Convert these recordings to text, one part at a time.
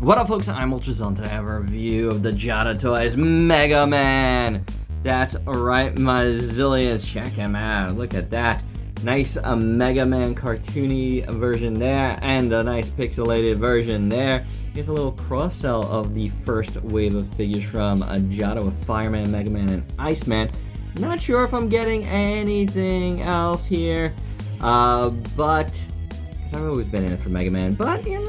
What up, folks? I'm ultrazillatoys. I have a review of the Jada Toys Mega Man. That's right, my zillions. Check him out. Look at that. Nice Mega Man cartoony version there, and a nice pixelated version there. Here's a little cross-sell of the first wave of figures from Jada with Fireman, Mega Man, and Iceman. Not sure if I'm getting anything else here, but I've always been in it for Mega Man, but you know,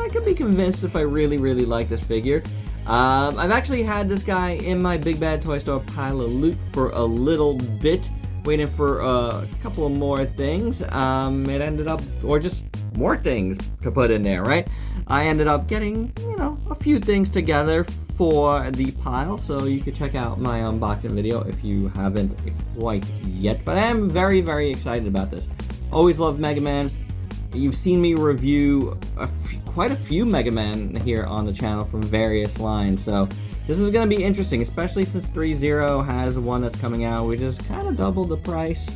I could be convinced if I really like this figure. I've actually had this guy in my Big Bad Toy Store pile of loot for a little bit, waiting for a couple of more things. It ended up, or just more things to put in there, right? I ended up getting, you know, a few things together for the pile, so you could check out my unboxing video if you haven't quite yet. But I am very excited about this. Always loved Mega Man. You've seen me review quite a few Mega Man here on the channel from various lines, so this is going to be interesting, especially since 3.0 has one that's coming out, which is kind of double the price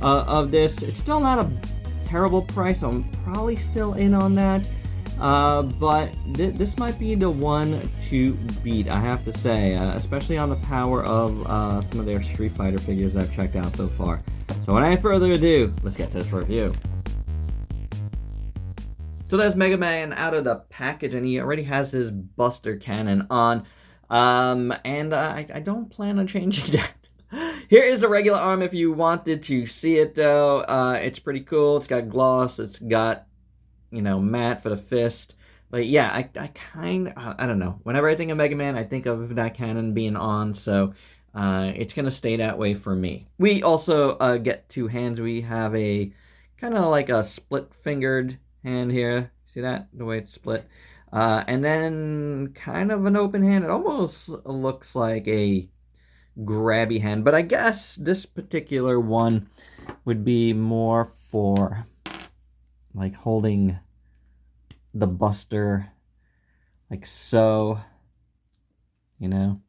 of this. It's still not a terrible price, so I'm probably still in on that, but this might be the one to beat, I have to say, especially on the power of some of their Street Fighter figures that I've checked out so far. So without any further ado, let's get to this review. So there's Mega Man out of the package, and he already has his Buster Cannon on, and I don't plan on changing that. Here is the regular arm if you wanted to see it, though. It's pretty cool. It's got gloss. It's got, you know, matte for the fist. But yeah, I don't know. Whenever I think of Mega Man, I think of that cannon being on, so it's going to stay that way for me. We also get two hands. We have a kind of like a split-fingered hand here, see that, the way it's split, and then kind of an open hand. It almost looks like a grabby hand, but I guess this particular one would be more for like holding the Buster like so, you know.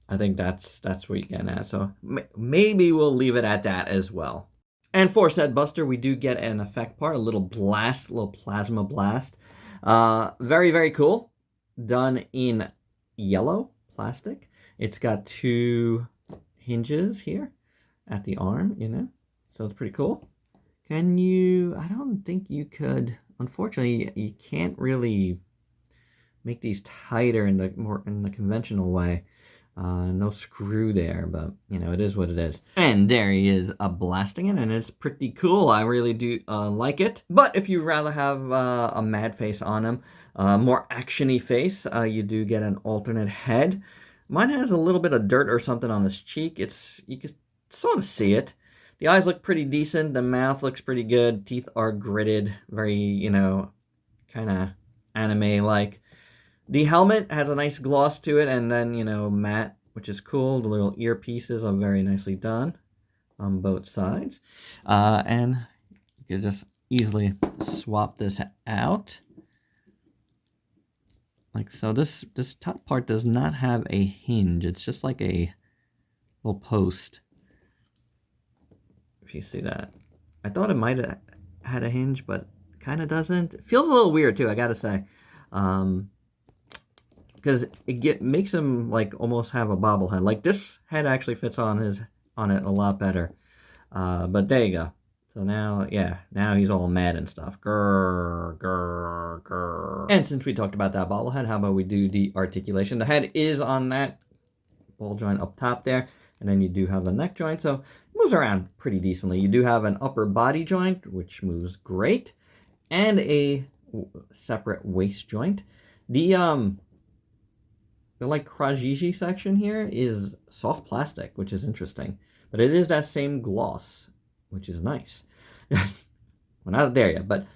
I think that's what you're getting at, so maybe we'll leave it at that as well. And for said Buster, we do get an effect part, a little blast, a little plasma blast. Very cool. Done in yellow plastic. It's got two hinges here at the arm, you know, so it's pretty cool. Can you, I don't think you could, unfortunately, you can't really make these tighter in the conventional way. No screw there, but you know, it is what it is. And there he is blasting it, and it's pretty cool. I really do like it. But if you'd rather have a mad face on him, more actiony face, you do get an alternate head. Mine has a little bit of dirt or something on his cheek. You can sort of see it. The eyes look pretty decent. The mouth looks pretty good. Teeth are gritted, very, you know, kind of anime-like. The helmet has a nice gloss to it, and then, you know, matte, which is cool. The little earpieces are very nicely done on both sides. And you can just easily swap this out. Like so. This top part does not have a hinge. It's just like a little post. If you see that. I thought it might have had a hinge, but kind of doesn't. It feels a little weird, too, I gotta say. Because it makes him like almost have a bobblehead. Like this head actually fits on it a lot better. But there you go. So now, yeah, now he's all mad and stuff. Grrr. And since we talked about that bobblehead, how about we do the articulation? The head is on that ball joint up top there, and then you do have a neck joint, so it moves around pretty decently. You do have an upper body joint, which moves great, and a separate waist joint. The like Krajiji section here is soft plastic, which is interesting. But it is that same gloss, which is nice. We're not there yet, but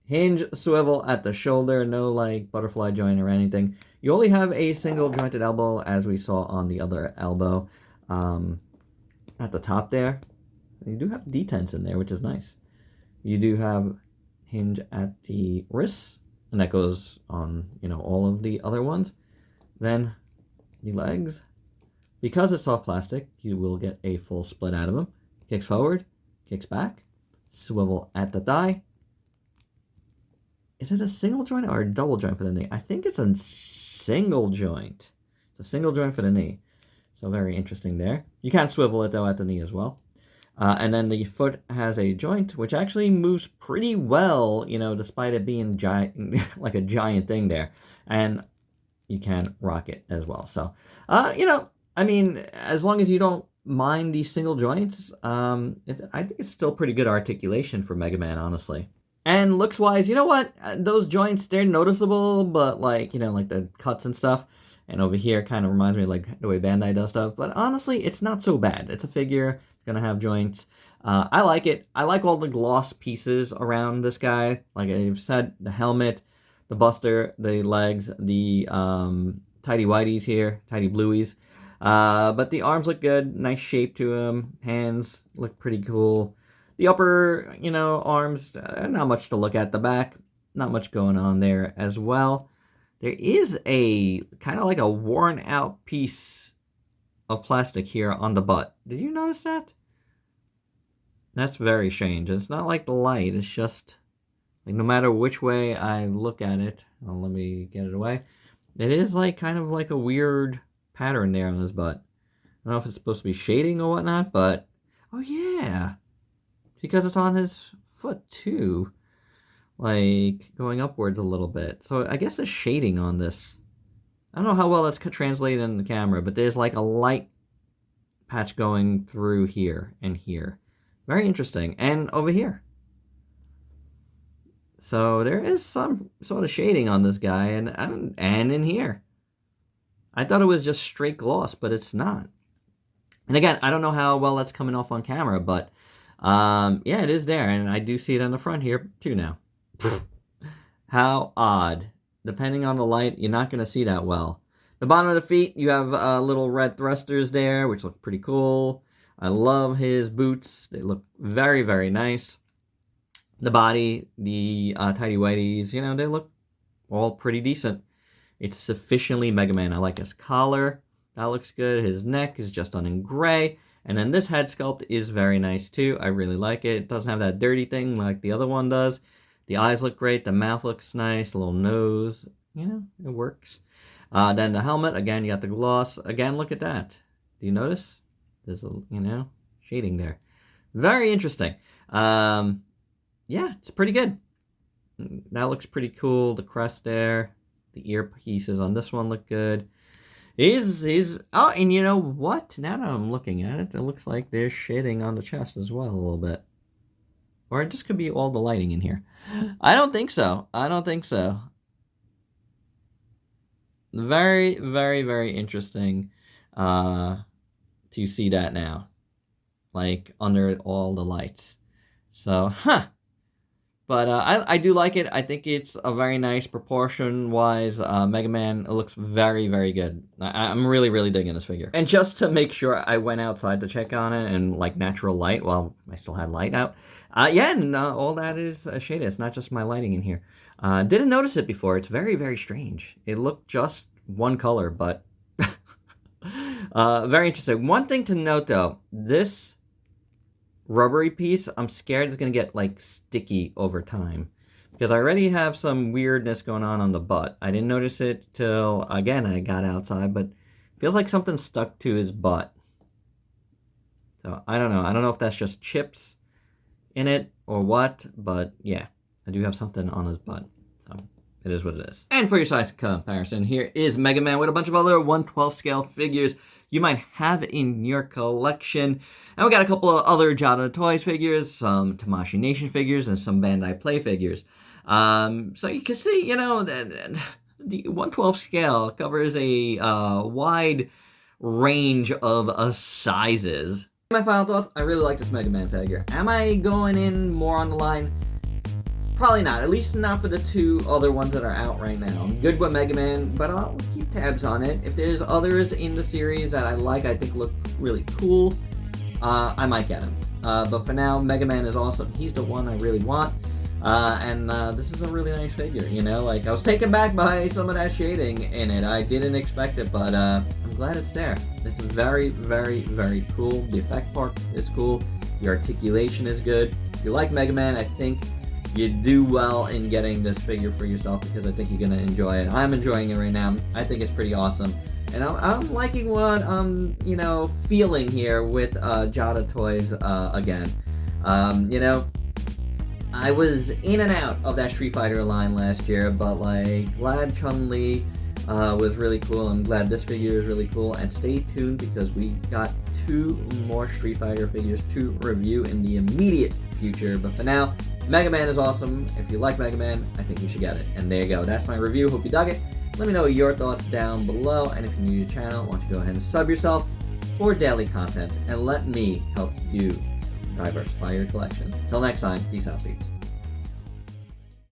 hinge swivel at the shoulder, no like butterfly joint or anything. You only have a single jointed elbow, as we saw on the other elbow at the top there. You do have detents in there, which is nice. You do have hinge at the wrists, and that goes on, you know, all of the other ones. Then the legs, because it's soft plastic, you will get a full split out of them. Kicks forward, kicks back, swivel at the thigh, Is it a single joint or a double joint for the knee? I think it's a single joint. It's a single joint for the knee. So very interesting there. You can swivel it though at the knee as well. And then the foot has a joint which actually moves pretty well, you know, despite it being giant, like a giant thing there. And you can rock it as well. So, you know, I mean, as long as you don't mind these single joints, I think it's still pretty good articulation for Mega Man, honestly. And looks wise, you know what? Those joints, they're noticeable, but like, you know, like the cuts and stuff. And over here kind of reminds me of like the way Bandai does stuff. But honestly, it's not so bad. It's a figure. It's going to have joints. I like it. I like all the gloss pieces around this guy. Like I've said, the helmet, the buster, the legs, the tidy whiteys here, tidy blueies. But the arms look good. Nice shape to them. Hands look pretty cool. The upper, you know, arms, not much to look at. The back, not much going on there as well. There is a kind of like a worn out piece of plastic here on the butt. Did you notice that? That's very strange. It's not like the light. It's just like no matter which way I look at it. Well, let me get it away. It is like kind of like a weird pattern there on his butt. I don't know if it's supposed to be shading or whatnot, but oh yeah. Because it's on his foot too, like going upwards a little bit. So I guess there's shading on this. I don't know how well that's translated in the camera, but there's like a light patch going through here and here. Very interesting. And over here. So there is some sort of shading on this guy and in here. I thought it was just straight gloss, but it's not. And again, I don't know how well that's coming off on camera, but yeah, it is there, and I do see it on the front here too now. How odd. Depending on the light, you're not going to see that well. The bottom of the feet, you have little red thrusters there, which look pretty cool. I love his boots. They look very, very nice. The body, the tidy whities, you know, they look all pretty decent. It's sufficiently Mega Man. I like his collar. That looks good. His neck is just done in gray. And then this head sculpt is very nice too. I really like it. It doesn't have that dirty thing like the other one does. The eyes look great. The mouth looks nice. A little nose. You know, it works. Then the helmet. Again, you got the gloss. Again, look at that. Do you notice? There's a, you know, shading there. Very interesting. Yeah, it's pretty good. That looks pretty cool. The crest there. The earpieces on this one look good. Oh, and you know what? Now that I'm looking at it, it looks like there's shading on the chest as well a little bit. Or it just could be all the lighting in here. I don't think so. I don't think so. Very, very, very interesting to see that now. Like, under all the lights. So, huh. But I do like it. I think it's a very nice proportion-wise Mega Man. It looks very, very good. I'm really, really digging this figure. And just to make sure, I went outside to check on it and like natural light while I still had light out. Yeah, and all that is shaded. It's not just my lighting in here. Didn't notice it before. It's very, very strange. It looked just one color, but very interesting. One thing to note though, this rubbery piece, I'm scared it's going to get like sticky over time because I already have some weirdness going on the butt. I didn't notice it till, again, I got outside, but it feels like something stuck to his butt. So I don't know. I don't know if that's just chips in it or what, but yeah, I do have something on his butt. So it is what it is. And for your size comparison, here is Mega Man with a bunch of other 1/12 scale figures you might have in your collection. And we got a couple of other Jada Toys figures, some Tamashii Nation figures, and some Bandai Play figures. So you can see, you know, the 1/12 scale covers a wide range of sizes. My final thoughts, I really like this Mega Man figure. Am I going in more on the line? Probably not, at least not for the two other ones that are out right now. I'm good with Mega Man, but I'll keep tabs on it. If there's others in the series that I like, I think look really cool, I might get them. But for now, Mega Man is awesome. He's the one I really want. And this is a really nice figure, you know? Like, I was taken back by some of that shading in it. I didn't expect it, but I'm glad it's there. It's very, very, very cool. The effect part is cool. The articulation is good. If you like Mega Man, I think you do well in getting this figure for yourself, because I think you're gonna enjoy it. I'm enjoying it right now. I think it's pretty awesome, and I'm liking what I'm feeling here with Jada Toys again. I was in and out of that Street Fighter line last year, but like, glad Chun-Li was really cool. I'm glad this figure is really cool, and stay tuned because we got 2 more Street Fighter figures to review in the immediate future. But for now, Mega Man is awesome. If you like Mega Man, I think you should get it. And there you go. That's my review. Hope you dug it. Let me know your thoughts down below, and if you're new to the channel, why don't you go ahead and sub yourself for daily content, and let me help you diversify your collection. Till next time, peace out, peeps.